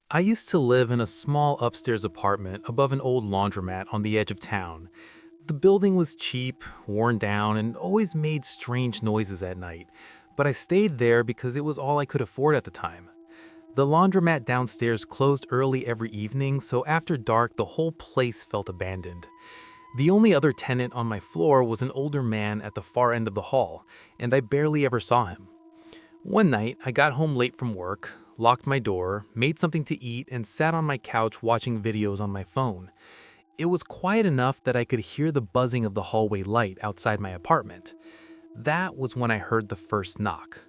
I used to live in a small upstairs apartment above an old laundromat on the edge of town. The building was cheap, worn down, and always made strange noises at night, but I stayed there because it was all I could afford at the time. The laundromat downstairs closed early every evening, so after dark, the whole place felt abandoned. The only other tenant on my floor was an older man at the far end of the hall, and I barely ever saw him. One night, I got home late from work, locked my door, made something to eat, and sat on my couch watching videos on my phone. It was quiet enough that I could hear the buzzing of the hallway light outside my apartment. That was when I heard the first knock.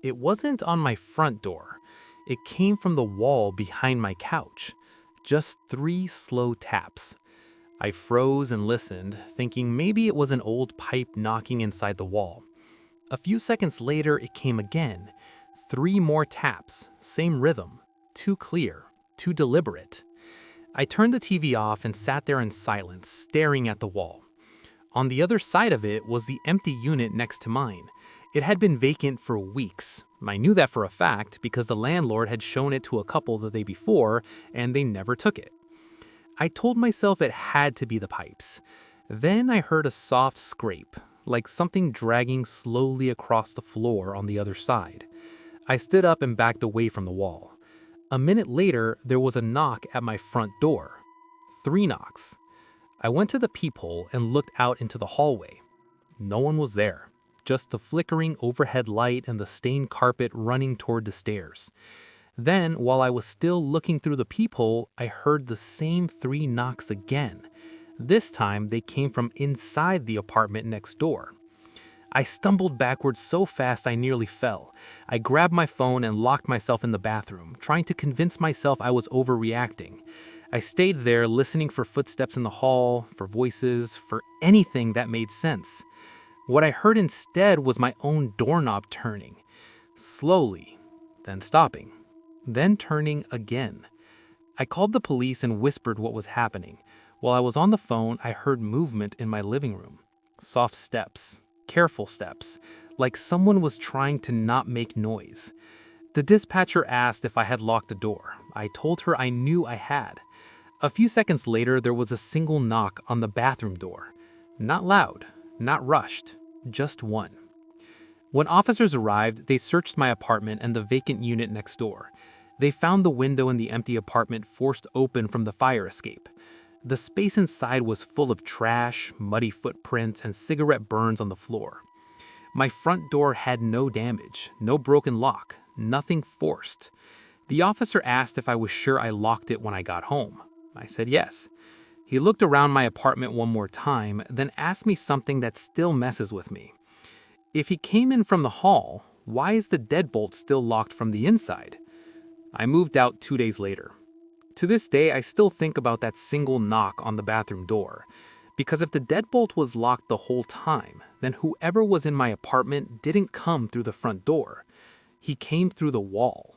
It wasn't on my front door. It came from the wall behind my couch. Just 3 slow taps. I froze and listened, thinking maybe it was an old pipe knocking inside the wall. A few seconds later, it came again. 3 more taps, same rhythm. Too clear, too deliberate. I turned the TV off and sat there in silence, staring at the wall. On the other side of it was the empty unit next to mine. It had been vacant for weeks. I knew that for a fact because the landlord had shown it to a couple the day before, and they never took it. I told myself it had to be the pipes. Then I heard a soft scrape, like something dragging slowly across the floor on the other side. I stood up and backed away from the wall. A minute later, there was a knock at my front door. 3 knocks. I went to the peephole and looked out into the hallway. No one was there, just the flickering overhead light and the stained carpet running toward the stairs. Then, while I was still looking through the peephole, I heard the same 3 knocks again. This time, they came from inside the apartment next door. I stumbled backwards so fast I nearly fell. I grabbed my phone and locked myself in the bathroom, trying to convince myself I was overreacting. I stayed there listening for footsteps in the hall, for voices, for anything that made sense. What I heard instead was my own doorknob turning. Slowly, then stopping, then turning again. I called the police and whispered what was happening. While I was on the phone, I heard movement in my living room. Soft steps, careful steps, like someone was trying to not make noise. The dispatcher asked if I had locked the door. I told her I knew I had. A few seconds later, there was a single knock on the bathroom door. Not loud, not rushed, just one. When officers arrived, they searched my apartment and the vacant unit next door. They found the window in the empty apartment forced open from the fire escape. The space inside was full of trash, muddy footprints, and cigarette burns on the floor. My front door had no damage, no broken lock, nothing forced. The officer asked if I was sure I locked it when I got home. I said yes. He looked around my apartment one more time, then asked me something that still messes with me. If he came in from the hall, why is the deadbolt still locked from the inside? I moved out 2 days later. To this day, I still think about that single knock on the bathroom door. Because if the deadbolt was locked the whole time, then whoever was in my apartment didn't come through the front door. He came through the wall.